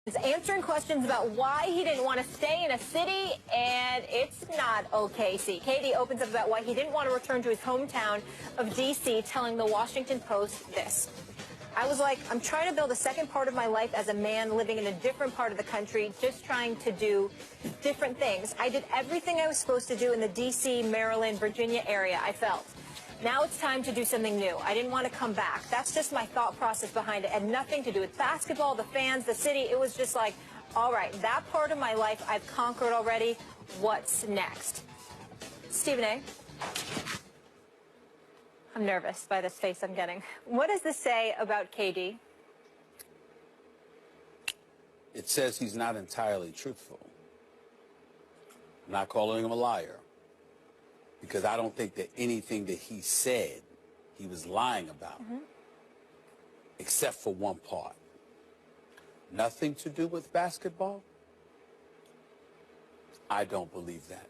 Is answering questions about why he didn't want to stay in a city, and it's not OKC. KD opens up about why he didn't want to return to his hometown of D.C., telling the Washington Post this. I was like, I'm trying to build a second part of my life as a man living in a different part of the country, just trying to do different things. I did everything I was supposed to do in the D.C., Maryland, Virginia area, I felt. Now it's time to do something new. I didn't want to come back. That's just my thought process behind it. It had nothing to do with basketball, the fans, the city. It was just like, all right, that part of my life I've conquered already. What's next? Stephen A. I'm nervous by this face I'm getting. What does this say about KD? It says he's not entirely truthful. I'm not calling him a liar, because I don't think that anything that he said he was lying about, except for one part. Nothing to do with basketball? I don't believe that.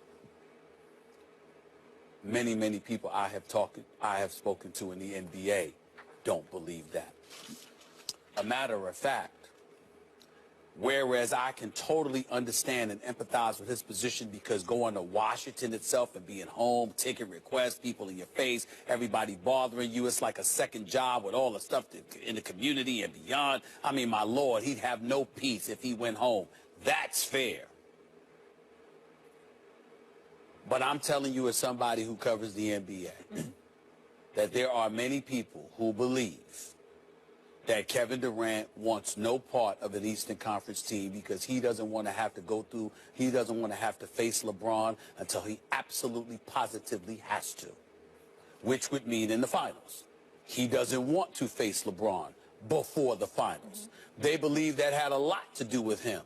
Many, many people I have spoken to in the NBA don't believe that. A matter of fact, whereas I can totally understand and empathize with his position, because going to Washington itself and being home, taking requests, people in your face, everybody bothering you, it's like a second job with all the stuff in the community and beyond. I mean, my Lord, he'd have no peace if he went home. That's fair. But I'm telling you, as somebody who covers the NBA, that there are many people who believe that Kevin Durant wants no part of an Eastern Conference team, because he doesn't want to have to he doesn't want to have to face LeBron until he absolutely positively has to, which would mean in the finals. He doesn't want to face LeBron before the finals. They believe that had a lot to do with him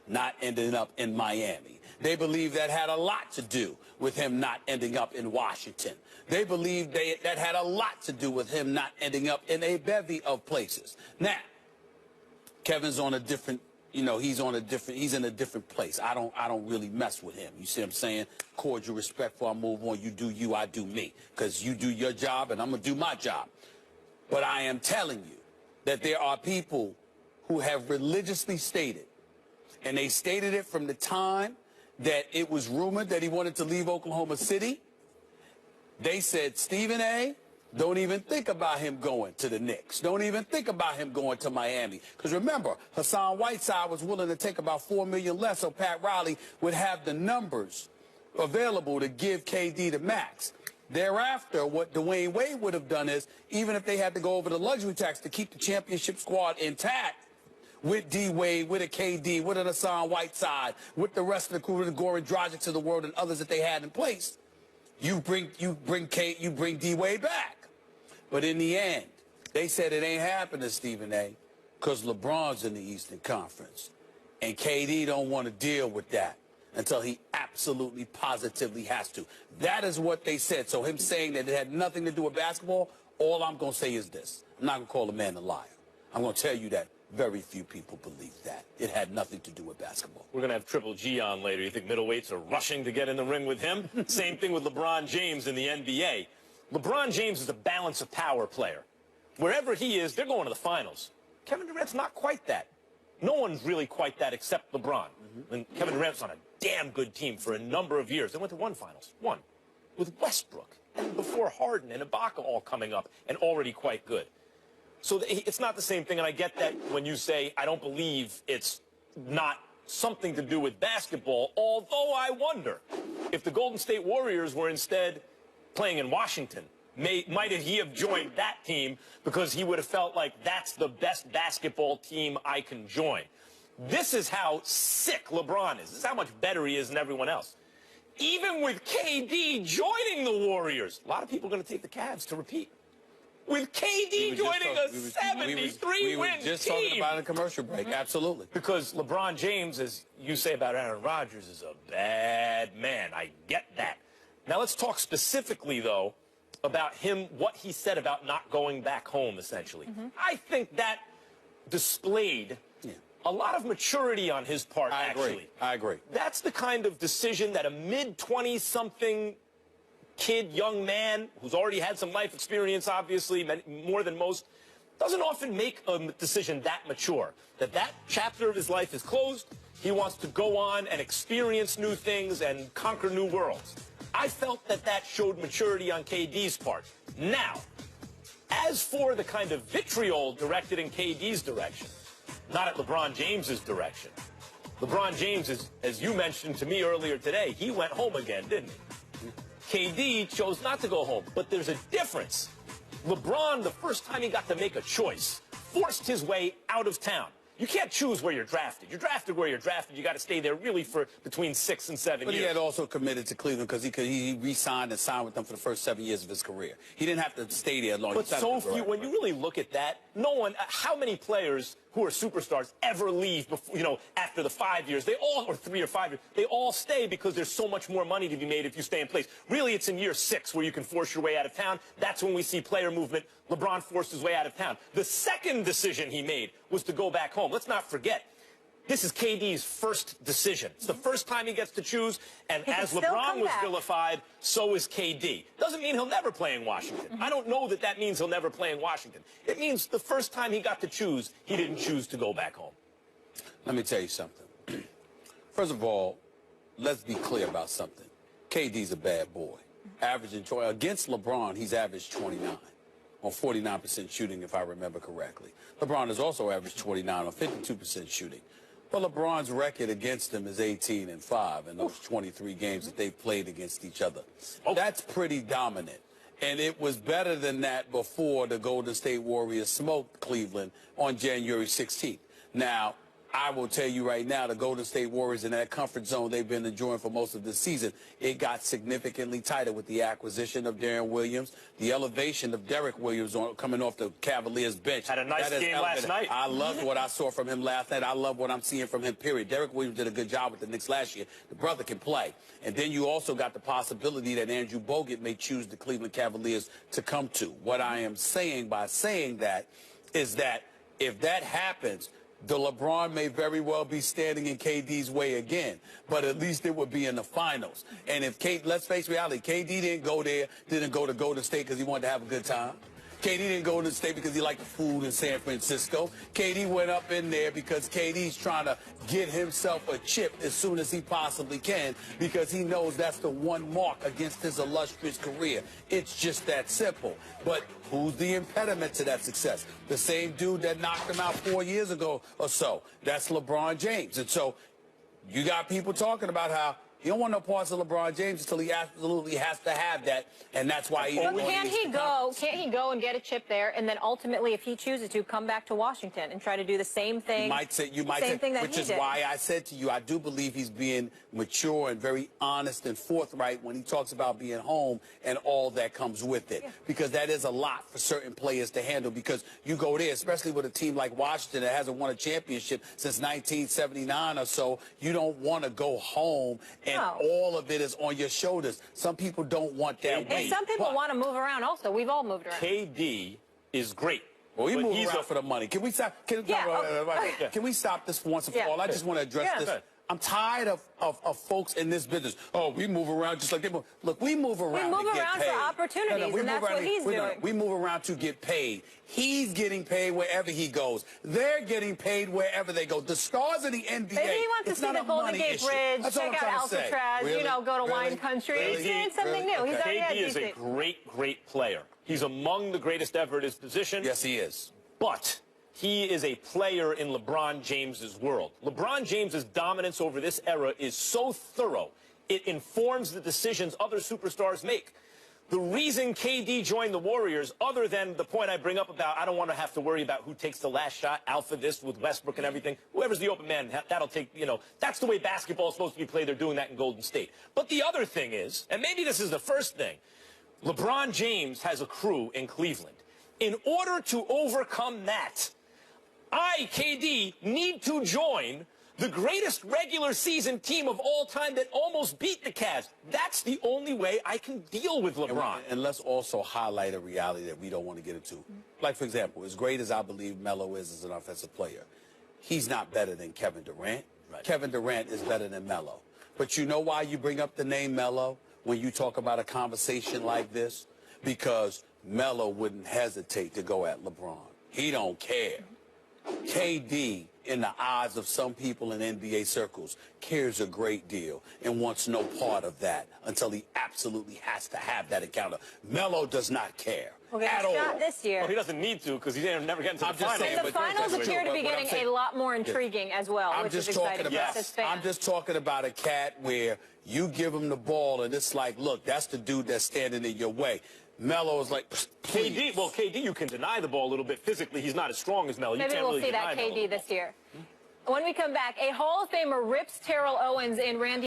not ending up in Miami. They believe that had a lot to do with him not ending up in Washington. They believe that had a lot to do with him not ending up in a bevy of places. Now, Kevin's on a different, he's in a different place. I don't really mess with him. You see what I'm saying? Cordial respect for I move on. You do you, I do me. Because you do your job and I'm going to do my job. But I am telling you that there are people who have religiously stated, and they stated it from the time that it was rumored that he wanted to leave Oklahoma City. They said, Stephen A., don't even think about him going to the Knicks. Don't even think about him going to Miami. Because remember, Hassan Whiteside was willing to take about $4 million less so Pat Riley would have the numbers available to give KD the max. Thereafter, what Dwayne Wade would have done is, even if they had to go over the luxury tax to keep the championship squad intact, with D-Wade, with a KD, with an Hassan Whiteside, with the rest of the crew, with the Goran Dragic of the world and others that they had in place, you bring D-Wade back. But in the end, they said it ain't happening, Stephen A., because LeBron's in the Eastern Conference. And KD don't want to deal with that until he absolutely positively has to. That is what they said. So him saying that it had nothing to do with basketball, all I'm going to say is this. I'm not going to call the man a liar. I'm going to tell you that very few people believe that. It had nothing to do with basketball. We're going to have Triple G on later. You think middleweights are rushing to get in the ring with him? Same thing with LeBron James in the NBA. LeBron James is a balance of power player. Wherever he is, they're going to the finals. Kevin Durant's not quite that. No one's really quite that except LeBron. And Kevin Durant's on a damn good team for a number of years. They went to one finals. One. With Westbrook. And before Harden and Ibaka all coming up and already quite good. So it's not the same thing, and I get that when you say, I don't believe it's not something to do with basketball, although I wonder if the Golden State Warriors were instead playing in Washington, might he have joined that team because he would have felt like that's the best basketball team I can join. This is how sick LeBron is. This is how much better he is than everyone else. Even with KD joining the Warriors, a lot of people are going to take the Cavs to repeat. With KD joining a 73-win team. We were just talking about a commercial break. Absolutely. Because LeBron James, as you say about Aaron Rodgers, is a bad man. I get that. Now let's talk specifically, though, about him, what he said about not going back home, essentially. I think that displayed a lot of maturity on his part, actually. I agree. That's the kind of decision that a mid-20-something kid, young man, who's already had some life experience, obviously, more than most, doesn't often make a decision that mature, that chapter of his life is closed. He wants to go on and experience new things and conquer new worlds. I felt that showed maturity on KD's part. Now, as for the kind of vitriol directed in KD's direction, not at LeBron James's direction. LeBron James, as you mentioned to me earlier today, he went home again, didn't he? KD chose not to go home, but there's a difference. LeBron, the first time he got to make a choice, forced his way out of town. You can't choose where you're drafted. You're drafted where you're drafted. You got to stay there really for between 6 and 7 years. But he had also committed to Cleveland because he re-signed and signed with them for the first 7 years of his career. He didn't have to stay there long. But so few, when you really look at that, no one, how many players who are superstars ever leave before, after the 5 years? They all, or 3 or 5 years, they all stay because there's so much more money to be made if you stay in place. Really, it's in year 6 where you can force your way out of town. That's when we see player movement. LeBron forced his way out of town. The second decision he made was to go back home. Let's not forget, this is KD's first decision. It's the first time he gets to choose, and as LeBron was vilified, so is KD. Doesn't mean he'll never play in Washington. I don't know that means he'll never play in Washington. It means the first time he got to choose, he didn't choose to go back home. Let me tell you something. First of all, let's be clear about something. KD's a bad boy. Averaging against LeBron, he's averaged 29. On 49% shooting, if I remember correctly. LeBron has also averaged 29 on 52% shooting. But LeBron's record against him is 18-5 in those 23 games that they've played against each other. That's pretty dominant. And it was better than that before the Golden State Warriors smoked Cleveland on January 16th. Now, I will tell you right now, the Golden State Warriors in that comfort zone they've been enjoying for most of the season, it got significantly tighter with the acquisition of Darren Williams, the elevation of Derek Williams coming off the Cavaliers bench. Had a nice game last night. I loved what I saw from him last night. I love what I'm seeing from him, period. Derek Williams did a good job with the Knicks last year. The brother can play. And then you also got the possibility that Andrew Bogut may choose the Cleveland Cavaliers to come to. What I am saying by saying that is that if that happens, the LeBron may very well be standing in KD's way again, but at least it would be in the finals. And if let's face reality, KD didn't go to Golden State because he wanted to have a good time. KD didn't go to the state because he liked the food in San Francisco. KD went up in there because KD's trying to get himself a chip as soon as he possibly can because he knows that's the one mark against his illustrious career. It's just that simple. But who's the impediment to that success? The same dude that knocked him out 4 years ago or so. That's LeBron James. And so you got people talking about how you don't want no parts of LeBron James until he absolutely has to have that, and that's why he's But can't he go and get a chip there, and then ultimately, if he chooses to, come back to Washington and try to do the same thing? Which is why I said to you, I do believe he's being mature and very honest and forthright when he talks about being home and all that comes with it. Yeah. Because that is a lot for certain players to handle. Because you go there, especially with a team like Washington that hasn't won a championship since 1979 or so, you don't want to go home and all of it is on your shoulders. Some people don't want that weight. And some people want to move around also. We've all moved around. KD is great. Well, he moves around for the money. Can we stop? Can we stop this once and for all? I just want to address this. I'm tired of folks in this business. Oh, we move around just like they move. Look, we move around to get paid. For opportunities, and that's what he's doing. We move around to get paid. He's getting paid wherever he goes. They're getting paid wherever they go. The stars of the NBA, maybe he wants to see the Golden Gate Bridge, check out Alcatraz, go to wine country. He's doing something new. He's KD is a great player. He's among the greatest ever at his position. Yes, he is. But he is a player in LeBron James's world. LeBron James's dominance over this era is so thorough, it informs the decisions other superstars make. The reason KD joined the Warriors, other than the point I bring up about I don't want to have to worry about who takes the last shot, alpha this with Westbrook and everything, whoever's the open man, that'll take, that's the way basketball is supposed to be played. They're doing that in Golden State. But the other thing is, and maybe this is the first thing, LeBron James has a crew in Cleveland. In order to overcome that, I, KD, need to join the greatest regular season team of all time that almost beat the Cavs. That's the only way I can deal with LeBron. And let's also highlight a reality that we don't want to get into. Like, for example, as great as I believe Melo is as an offensive player, he's not better than Kevin Durant. Right. Kevin Durant is better than Melo. But you know why you bring up the name Melo when you talk about a conversation like this? Because Melo wouldn't hesitate to go at LeBron. He don't care. KD, in the eyes of some people in NBA circles, cares a great deal and wants no part of that until he absolutely has to have that encounter. Melo does not care at all. Not this year. Well, he doesn't need to because he's never getting to the finals. And the finals appear to be getting a lot more intriguing as well, which is exciting for us as fans. I'm just talking about a cat where you give him the ball and it's like, look, that's the dude that's standing in your way. Melo is like, please. KD, well, KD, you can deny the ball a little bit physically. He's not as strong as Melo. Maybe we'll see that KD this year. When we come back, a Hall of Famer rips Terrell Owens in Randy